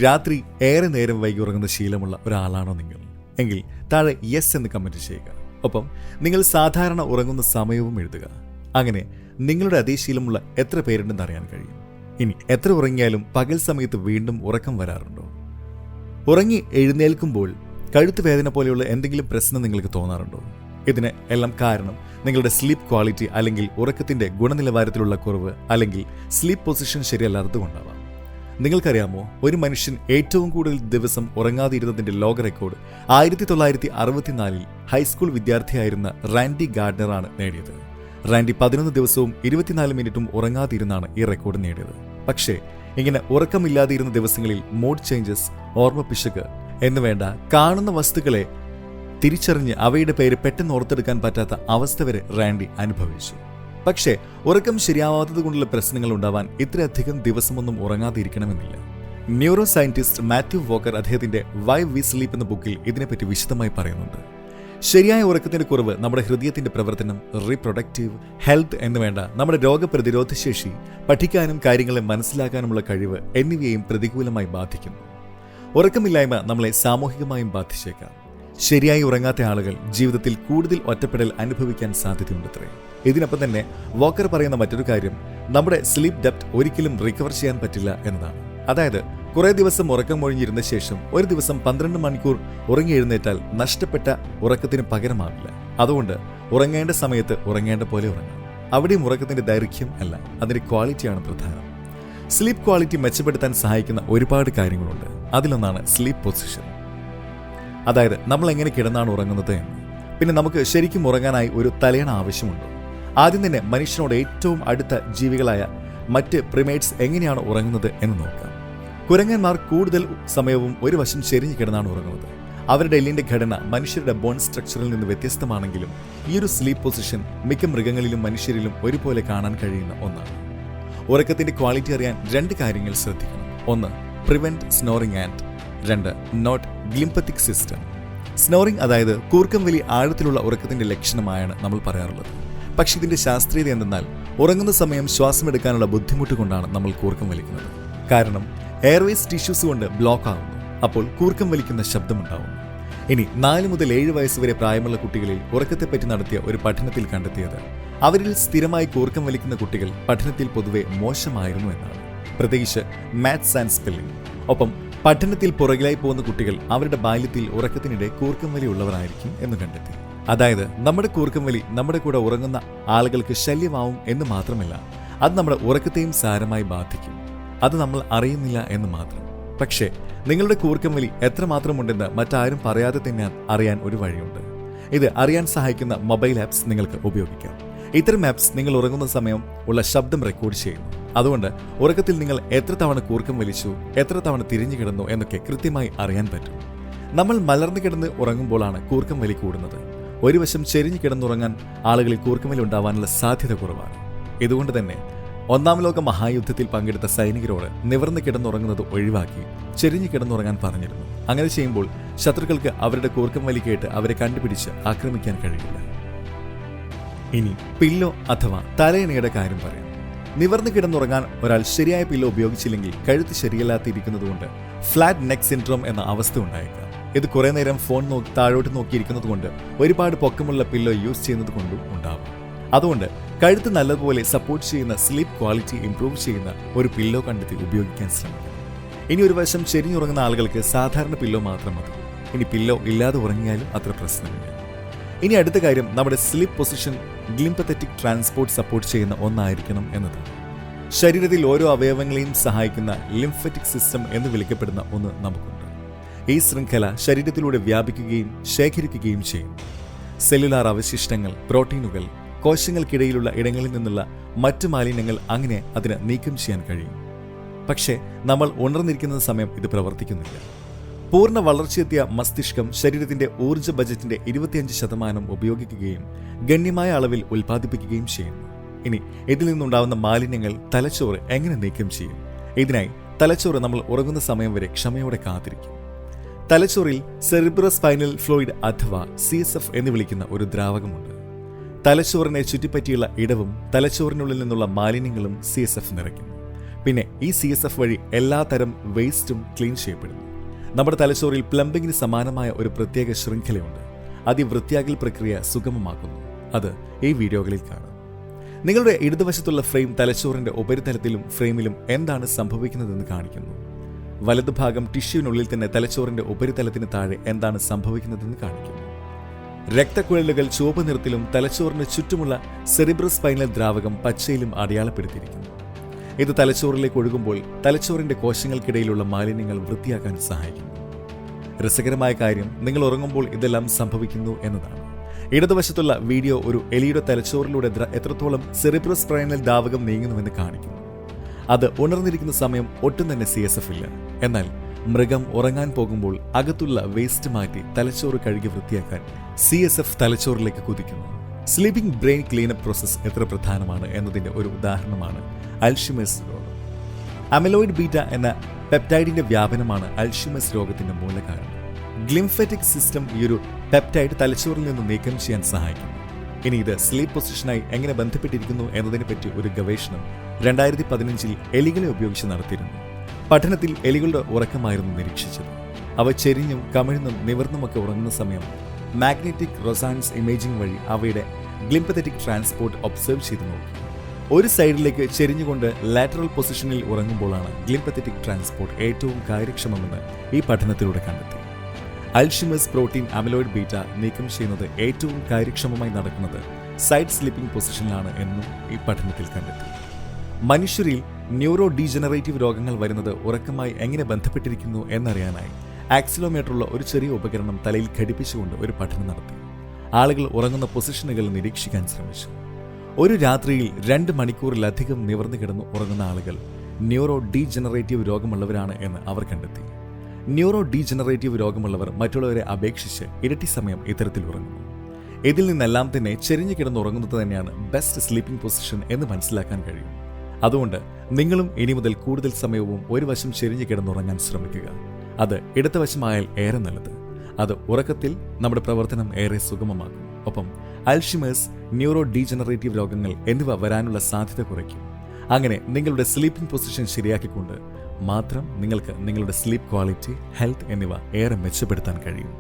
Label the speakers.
Speaker 1: രാത്രി ഏറെ നേരം വൈകി ഉറങ്ങുന്ന ശീലമുള്ള ഒരാളാണോ നിങ്ങൾ? എങ്കിൽ താഴെ യെസ് എന്ന് കമൻറ്റ് ചെയ്യുക. ഒപ്പം നിങ്ങൾ സാധാരണ ഉറങ്ങുന്ന സമയവും എഴുതുക. അങ്ങനെ നിങ്ങളുടെ അതേ ശീലമുള്ള എത്ര പേരുണ്ടെന്ന് അറിയാൻ കഴിയും. ഇനി എത്ര ഉറങ്ങിയാലും പകൽ സമയത്ത് വീണ്ടും ഉറക്കം വരാറുണ്ടോ? ഉറങ്ങി എഴുന്നേൽക്കുമ്പോൾ കഴുത്ത് വേദന പോലെയുള്ള എന്തെങ്കിലും പ്രശ്നം നിങ്ങൾക്ക് തോന്നാറുണ്ടോ? ഇതിന് എല്ലാം കാരണം നിങ്ങളുടെ സ്ലീപ്പ് ക്വാളിറ്റി അല്ലെങ്കിൽ ഉറക്കത്തിന്റെ ഗുണനിലവാരത്തിലുള്ള കുറവ് അല്ലെങ്കിൽ സ്ലീപ്പ് പൊസിഷൻ ശരിയല്ലാത്തത് കൊണ്ടാവാം. നിങ്ങൾക്കറിയാമോ, ഒരു മനുഷ്യൻ ഏറ്റവും കൂടുതൽ ദിവസം ഉറങ്ങാതിരുന്നതിന്റെ ലോക റെക്കോർഡ് 1964 ഹൈസ്കൂൾ വിദ്യാർത്ഥിയായിരുന്ന റാൻഡി ഗാർഡനറാണ് നേടിയത്. റാൻഡി 11 ദിവസവും 24 മിനിറ്റും ഉറങ്ങാതിരുന്നാണ് ഈ റെക്കോർഡ് നേടിയത്. പക്ഷേ ഇങ്ങനെ ഉറക്കമില്ലാതിരുന്ന ദിവസങ്ങളിൽ മൂഡ് ചേഞ്ചസ്, ഓർമ്മപ്പിശക് എന്നുവേണ്ട കാണുന്ന വസ്തുക്കളെ തിരിച്ചറിഞ്ഞ് അവയുടെ പേര് പെട്ടെന്ന് ഓർത്തെടുക്കാൻ പറ്റാത്ത അവസ്ഥ വരെ റാൻഡി അനുഭവിച്ചു. പക്ഷേ ഉറക്കം ശരിയാവാത്തത് കൊണ്ടുള്ള പ്രശ്നങ്ങൾ ഉണ്ടാവാൻ ഇത്രയധികം ദിവസമൊന്നും ഉറങ്ങാതിരിക്കണമെന്നില്ല. ന്യൂറോ സയന്റിസ്റ്റ് മാത്യു വോക്കർ അദ്ദേഹത്തിന്റെ വൈ വി സ്ലീപ്പ് എന്ന ബുക്കിൽ ഇതിനെപ്പറ്റി വിശദമായി പറയുന്നുണ്ട്. ശരിയായ ഉറക്കത്തിന്റെ കുറവ് നമ്മുടെ ഹൃദയത്തിന്റെ പ്രവർത്തനം, റീപ്രൊഡക്റ്റീവ് ഹെൽത്ത് എന്നുവേണ്ട നമ്മുടെ രോഗപ്രതിരോധ ശേഷി, പഠിക്കാനും കാര്യങ്ങളെ മനസ്സിലാക്കാനുമുള്ള കഴിവ് എന്നിവയെയും പ്രതികൂലമായി ബാധിക്കുന്നു. ഉറക്കമില്ലായ്മ നമ്മളെ സാമൂഹികമായും ബാധിച്ചേക്കാം. ശരിയായി ഉറങ്ങാത്ത ആളുകൾ ജീവിതത്തിൽ കൂടുതൽ ഒറ്റപ്പെടൽ അനുഭവിക്കാൻ സാധ്യതയുണ്ടത്രേ. ഇതിനൊപ്പം തന്നെ വോക്കർ പറയുന്ന മറ്റൊരു കാര്യം, നമ്മുടെ സ്ലീപ്പ് ഡെപ്ത് ഒരിക്കലും റിക്കവർ ചെയ്യാൻ പറ്റില്ല എന്നതാണ്. അതായത് കുറെ ദിവസം ഉറക്കം ഒഴിഞ്ഞിരുന്ന ശേഷം ഒരു ദിവസം 12 മണിക്കൂർ ഉറങ്ങി എഴുന്നേറ്റാൽ നഷ്ടപ്പെട്ട ഉറക്കത്തിന് പകരമാവില്ല. അതുകൊണ്ട് ഉറങ്ങേണ്ട സമയത്ത് ഉറങ്ങേണ്ട പോലെ ഉറങ്ങാം. അവിടെയും ഉറക്കത്തിന്റെ ദൈർഘ്യം അല്ല, അതിന്റെ ക്വാളിറ്റിയാണ് പ്രധാനം. സ്ലീപ്പ് ക്വാളിറ്റി മെച്ചപ്പെടുത്താൻ സഹായിക്കുന്ന ഒരുപാട് കാര്യങ്ങളുണ്ട്. അതിലൊന്നാണ് സ്ലീപ്പ് പൊസിഷൻ. അതായത് നമ്മൾ എങ്ങനെ കിടന്നാണ് ഉറങ്ങുന്നത് എന്ന്. പിന്നെ നമുക്ക് ശരിക്കും ഉറങ്ങാനായി ഒരു തലയണ ആവശ്യമുണ്ടോ? ആദ്യം തന്നെ മനുഷ്യനോട് ഏറ്റവും അടുത്ത ജീവികളായ മറ്റ് പ്രിമേറ്റ്സ് എങ്ങനെയാണ് ഉറങ്ങുന്നത് എന്ന് നോക്കാം. കുരങ്ങന്മാർ കൂടുതൽ സമയവും ഒരു വശം ചെരിഞ്ഞു കിടന്നാണ് ഉറങ്ങുന്നത്. അവരുടെ എല്ലിന്റെ ഘടന മനുഷ്യരുടെ ബോൺ സ്ട്രക്ചറിൽ നിന്ന് വ്യത്യസ്തമാണെങ്കിലും ഈ ഒരു സ്ലീപ്പ് പൊസിഷൻ മിക്ക മൃഗങ്ങളിലും മനുഷ്യരിലും ഒരുപോലെ കാണാൻ കഴിയുന്ന ഒന്നാണ്. ഉറക്കത്തിന്റെ ക്വാളിറ്റി അറിയാൻ 2 കാര്യങ്ങൾ ശ്രദ്ധിക്കണം. 1. Prevent snoring and 2. Note glymphatic system. Snoring അതായത് കൂർക്കം വലി ആഴത്തിലുള്ള ഉറക്കത്തിന്റെ ലക്ഷണമായാണ് നമ്മൾ പറയാറുള്ളത്. പക്ഷെ ഇതിന്റെ ശാസ്ത്രീയത എന്തെന്നാൽ ഉറങ്ങുന്ന സമയം ശ്വാസമെടുക്കാനുള്ള ബുദ്ധിമുട്ട് കൊണ്ടാണ് നമ്മൾ കൂർക്കം വലിക്കുന്നത്. കാരണം എയർവേസ് ടിഷ്യൂസ് കൊണ്ട് ബ്ലോക്ക് ആകുന്നു. അപ്പോൾ കൂർക്കം വലിക്കുന്ന ശബ്ദമുണ്ടാവുന്നു. ഇനി 4 മുതൽ 7 വയസ്സ് വരെ പ്രായമുള്ള കുട്ടികളിൽ ഉറക്കത്തെപ്പറ്റി നടത്തിയ ഒരു പഠനത്തിൽ കണ്ടെത്തിയത് അവരിൽ സ്ഥിരമായി കൂർക്കം വലിക്കുന്ന കുട്ടികൾ പഠനത്തിൽ പൊതുവെ മോശമായിരുന്നു എന്നാണ്. പ്രത്യേകിച്ച് മാത്സ് ആൻഡ് സ്പെല്ലിംഗ്. ഒപ്പം പഠനത്തിൽ പുറകിലായി പോകുന്ന കുട്ടികൾ അവരുടെ ബാല്യത്തിൽ ഉറക്കത്തിനിടെ കൂർക്കം വലി ഉള്ളവരായിരിക്കും എന്ന് കണ്ടെത്തി. അതായത് നമ്മുടെ കൂർക്കം വലി നമ്മുടെ കൂടെ ഉറങ്ങുന്ന ആളുകൾക്ക് ശല്യമാവും എന്ന് മാത്രമല്ല, അത് നമ്മുടെ ഉറക്കത്തെയും സാരമായി ബാധിക്കും. അത് നമ്മൾ അറിയുന്നില്ല എന്ന് മാത്രം. പക്ഷേ നിങ്ങളുടെ കൂർക്കം വലി എത്രമാത്രമുണ്ടെന്ന് മറ്റാരും പറയാതെ തന്നെ അറിയാൻ ഒരു വഴിയുണ്ട്. ഇത് അറിയാൻ സഹായിക്കുന്ന മൊബൈൽ ആപ്സ് നിങ്ങൾക്ക് ഉപയോഗിക്കാം. ഇത്തരം ആപ്സ് നിങ്ങൾ ഉറങ്ങുന്ന സമയം ഉള്ള ശബ്ദം റെക്കോർഡ് ചെയ്യുന്നു. അതുകൊണ്ട് ഉറക്കത്തിൽ നിങ്ങൾ എത്ര തവണ കൂർക്കം വലിച്ചു, എത്ര തവണ തിരിഞ്ഞു കിടന്നു എന്നൊക്കെ കൃത്യമായി അറിയാൻ പറ്റും. നമ്മൾ മലർന്നു കിടന്ന് ഉറങ്ങുമ്പോഴാണ് കൂർക്കം വലി കൂടുന്നത്. ഒരു വശം ചെരിഞ്ഞു കിടന്നുറങ്ങാൻ ആളുകളിൽ കൂർക്കം വലി ഉണ്ടാവാനുള്ള സാധ്യത കുറവാണ്. ഇതുകൊണ്ട് തന്നെ 1-ാം ലോക മഹായുദ്ധത്തിൽ പങ്കെടുത്ത സൈനികരോട് നിവർന്ന് കിടന്നുറങ്ങുന്നത് ഒഴിവാക്കി ചെരിഞ്ഞു കിടന്നുറങ്ങാൻ പറഞ്ഞിരുന്നു. അങ്ങനെ ചെയ്യുമ്പോൾ ശത്രുക്കൾക്ക് അവരുടെ കൂർക്കം വലി കേട്ട് അവരെ കണ്ടുപിടിച്ച് ആക്രമിക്കാൻ കഴിയില്ല. ഇനി പില്ലോ അഥവാ തലയണയുടെ കാര്യം പറയാം. നിവർന്ന് കിടന്നുറങ്ങാൻ ഒരാൾ ശരിയായ പില്ലോ ഉപയോഗിച്ചില്ലെങ്കിൽ കഴുത്ത് ശരിയല്ലാത്തിരിക്കുന്നതുകൊണ്ട് ഫ്ലാറ്റ് നെക്ക് സിൻഡ്രോം എന്ന അവസ്ഥ ഉണ്ടായേക്കാം. ഇത് കുറെ നേരം ഫോൺ താഴോട്ട് നോക്കിയിരിക്കുന്നത് കൊണ്ട് ഒരുപാട് പൊക്കമുള്ള പില്ലോ യൂസ് ചെയ്യുന്നത് കൊണ്ടും ഉണ്ടാവും. അതുകൊണ്ട് കഴുത്ത് നല്ലതുപോലെ സപ്പോർട്ട് ചെയ്യുന്ന സ്ലീപ്പ് ക്വാളിറ്റി ഇംപ്രൂവ് ചെയ്യുന്ന ഒരു പില്ലോ കണ്ടെത്തി ഉപയോഗിക്കാൻ ശ്രമിക്കണം. ഇനി ഒരു വശം ചെരിഞ്ഞുറങ്ങുന്ന ആളുകൾക്ക് സാധാരണ പില്ലോ മാത്രം മതി. ഇനി പില്ലോ ഇല്ലാതെ ഉറങ്ങിയാലും അത്ര പ്രശ്നമില്ല. ഇനി അടുത്ത കാര്യം, നമ്മുടെ സ്ലീപ്പ് പൊസിഷൻ ഗ്ലിംപത്തറ്റിക് ട്രാൻസ്പോർട്ട് സപ്പോർട്ട് ചെയ്യുന്ന ഒന്നായിരിക്കണം എന്നതാണ്. ശരീരത്തിൽ ഓരോ അവയവങ്ങളെയും സഹായിക്കുന്ന ലിംഫറ്റിക് സിസ്റ്റം എന്ന് വിളിക്കപ്പെടുന്ന ഒന്ന് നമുക്കുണ്ട്. ഈ ശൃംഖല ശരീരത്തിലൂടെ വ്യാപിക്കുകയും ശേഖരിക്കുകയും ചെയ്യും. സെല്ലുലാർ അവശിഷ്ടങ്ങൾ, പ്രോട്ടീനുകൾ, കോശങ്ങൾക്കിടയിലുള്ള ഇടങ്ങളിൽ നിന്നുള്ള മറ്റു മാലിന്യങ്ങൾ അങ്ങനെ അതിന് നീക്കം ചെയ്യാൻ കഴിയും. പക്ഷേ നമ്മൾ ഉണർന്നിരിക്കുന്ന സമയം ഇത് പ്രവർത്തിക്കുന്നില്ല. പൂർണ്ണ വളർച്ചയെത്തിയ മസ്തിഷ്കം ശരീരത്തിന്റെ ഊർജ്ജ ബജറ്റിന്റെ 25% ഉപയോഗിക്കുകയും ഗണ്യമായ അളവിൽ ഉൽപ്പാദിപ്പിക്കുകയും ചെയ്യുന്നു. ഇനി ഇതിൽ നിന്നുണ്ടാവുന്ന മാലിന്യങ്ങൾ തലച്ചോറ് എങ്ങനെ നീക്കം ചെയ്യും? ഇതിനായി തലച്ചോറ് നമ്മൾ ഉറങ്ങുന്ന സമയം വരെ ക്ഷമയോടെ കാത്തിരിക്കും. തലച്ചോറിൽ സെറിബ്രോസ്പൈനൽ ഫ്ലൂയിഡ് അഥവാ CSF എന്ന് വിളിക്കുന്ന ഒരു ദ്രാവകമുണ്ട്. തലച്ചോറിനെ ചുറ്റിപ്പറ്റിയുള്ള ഇടവും തലച്ചോറിനുള്ളിൽ നിന്നുള്ള മാലിന്യങ്ങളും CSF നിറയ്ക്കുന്നു. പിന്നെ ഈ CSF വഴി എല്ലാ തരം വേസ്റ്റും ക്ലീൻ ചെയ്യപ്പെടുന്നു. നമ്മുടെ തലച്ചോറിൽ പ്ലംബിങ്ങിന് സമാനമായ ഒരു പ്രത്യേക ശൃംഖലയുണ്ട്. അതിവൃത്തിയാക്കൽ പ്രക്രിയ സുഗമമാക്കുന്നു. അത് ഈ വീഡിയോകളിൽ കാണാം. നിങ്ങളുടെ ഇടതുവശത്തുള്ള ഫ്രെയിം തലച്ചോറിന്റെ ഉപരിതലത്തിലും ഫ്രെയിമിലും എന്താണ് സംഭവിക്കുന്നതെന്ന് കാണിക്കുന്നു. വലതുഭാഗം ടിഷ്യൂവിനുള്ളിൽ തന്നെ തലച്ചോറിന്റെ ഉപരിതലത്തിന് താഴെ എന്താണ് സംഭവിക്കുന്നതെന്ന് കാണിക്കുന്നു. രക്തക്കുഴലുകൾ ചുവപ്പ് നിറത്തിലും തലച്ചോറിന് ചുറ്റുമുള്ള സെറിബ്രോസ്പൈനൽ ദ്രാവകം പച്ചയിലും അടയാളപ്പെടുത്തിയിരിക്കുന്നു. ഇത് തലച്ചോറിലേക്ക് ഒഴുകുമ്പോൾ തലച്ചോറിന്റെ കോശങ്ങൾക്കിടയിലുള്ള മാലിന്യങ്ങൾ വൃത്തിയാക്കാൻ സഹായിക്കുന്നു. രസകരമായ കാര്യം, നിങ്ങൾ ഉറങ്ങുമ്പോൾ ഇതെല്ലാം സംഭവിക്കുന്നു എന്നതാണ്. ഇടതുവശത്തുള്ള വീഡിയോ ഒരു എലിയുടെ തലച്ചോറിലൂടെ എത്രത്തോളം സെറിബ്രോസ്പൈനൽ ദ്രാവകം നീങ്ങുന്നുവെന്ന് കാണിക്കുന്നു. അത് ഉണർന്നിരിക്കുന്ന സമയം ഒട്ടും തന്നെ CSF ഇല്ല. എന്നാൽ മൃഗം ഉറങ്ങാൻ പോകുമ്പോൾ അകത്തുള്ള വേസ്റ്റ് മാറ്റി തലച്ചോറ് കഴുകി വൃത്തിയാക്കാൻ CSF തലച്ചോറിലേക്ക് കുതിക്കുന്നു. സ്ലീപ്പിംഗ് ബ്രെയിൻ ക്ലീനപ്പ് പ്രോസസ് എത്ര പ്രധാനമാണ് എന്നതിന്റെ ഒരു ഉദാഹരണമാണ് അൽഷിമേഴ്സ് രോഗം. അമലോയിഡ് ബീറ്റ എന്ന പെപ്റ്റൈഡിന്റെ വ്യാപനമാണ് അൽഷിമേഴ്സ് രോഗത്തിന്റെ മൂലകാരണം. ഗ്ലിംഫാറ്റിക് സിസ്റ്റം ഈ ഒരു പെപ്റ്റൈഡ് തലച്ചോറിൽ നിന്ന് നീക്കം ചെയ്യാൻ സഹായിക്കുന്നു. ഇനി ഇത് സ്ലീപ്പ് പൊസിഷനായി എങ്ങനെ ബന്ധപ്പെട്ടിരിക്കുന്നു എന്നതിനെപ്പറ്റി ഒരു ഗവേഷണം 2015 എലികളെ ഉപയോഗിച്ച് നടത്തിയിരുന്നു. പഠനത്തിൽ എലികളുടെ ഉറക്കമായിരുന്നു നിരീക്ഷിച്ചത്. അവ ചെരിഞ്ഞും കമിഴ്ന്നും നിവർന്നുമൊക്കെ ഉറങ്ങുന്ന സമയം മാഗ്നറ്റിക് റെസൊണൻസ് ഇമേജിംഗ് വഴി അവയുടെ ഗ്ലിംഫാറ്റിക് ട്രാൻസ്പോർട്ട് ഒബ്സർവ് ചെയ്തു നോക്കി. ഒരു സൈഡിലേക്ക് ചെരിഞ്ഞുകൊണ്ട് ലാറ്ററൽ പൊസിഷനിൽ ഉറങ്ങുമ്പോഴാണ് ഗ്ലിംഫാറ്റിക് ട്രാൻസ്പോർട്ട് ഏറ്റവും കാര്യക്ഷമമെന്ന് ഈ പഠനത്തിലൂടെ കണ്ടെത്തി. അൽഷിമേഴ്സ് പ്രോട്ടീൻ അമലോയിഡ് ബീറ്റ നീക്കം ചെയ്യുന്നത് ഏറ്റവും കാര്യക്ഷമമായി നടക്കുന്നത് സൈഡ് സ്ലീപ്പിംഗ് പൊസിഷനിലാണ് എന്നും ഈ പഠനത്തിൽ കണ്ടെത്തി. മനുഷ്യരിൽ ന്യൂറോ ഡീജനറേറ്റീവ് രോഗങ്ങൾ വരുന്നത് ഉറക്കമായി എങ്ങനെ ബന്ധപ്പെട്ടിരിക്കുന്നു എന്നറിയാനായി ആക്സിലോമീറ്ററുള്ള ഒരു ചെറിയ ഉപകരണം തലയിൽ ഘടിപ്പിച്ചുകൊണ്ട് ഒരു പഠനം നടത്തി. ആളുകൾ ഉറങ്ങുന്ന പൊസിഷനുകൾ നിരീക്ഷിക്കാൻ ശ്രമിച്ചു. ഒരു രാത്രിയിൽ 2 മണിക്കൂറിലധികം നിവർന്നു കിടന്ന് ഉറങ്ങുന്ന ആളുകൾ ന്യൂറോ ഡീജനറേറ്റീവ് രോഗമുള്ളവരാണ് എന്ന് അവർ കണ്ടെത്തി. ന്യൂറോ ഡീജനറേറ്റീവ് രോഗമുള്ളവർ മറ്റുള്ളവരെ അപേക്ഷിച്ച് ഇരട്ടി സമയം ഇത്തരത്തിൽ ഉറങ്ങുന്നു. ഇതിൽ നിന്നെല്ലാം തന്നെ ചെരിഞ്ഞു കിടന്ന് ഉറങ്ങുന്നത് തന്നെയാണ് ബെസ്റ്റ് സ്ലീപ്പിംഗ് പൊസിഷൻ എന്ന് മനസ്സിലാക്കാൻ കഴിയും. അതുകൊണ്ട് നിങ്ങളും ഇനി മുതൽ കൂടുതൽ സമയവും ഒരു വശം ചെരിഞ്ഞു കിടന്നുറങ്ങാൻ ശ്രമിക്കുക. അത് ഇടത്തെ വശമായാൽ ഏറെ നല്ലത്. അത് ഉറക്കത്തിൽ നമ്മുടെ പ്രവർത്തനം ഏറെ സുഗമമാക്കും. ഒപ്പം അൽഷിമേഴ്സ്, ന്യൂറോ ഡീജനറേറ്റീവ് രോഗങ്ങൾ എന്നിവ വരാനുള്ള സാധ്യത കുറയ്ക്കും. അങ്ങനെ നിങ്ങളുടെ സ്ലീപ്പിംഗ് പൊസിഷൻ ശരിയാക്കിക്കൊണ്ട് മാത്രം നിങ്ങൾക്ക് നിങ്ങളുടെ സ്ലീപ്പ് ക്വാളിറ്റി, ഹെൽത്ത് എന്നിവ ഏറെ മെച്ചപ്പെടുത്താൻ കഴിയും.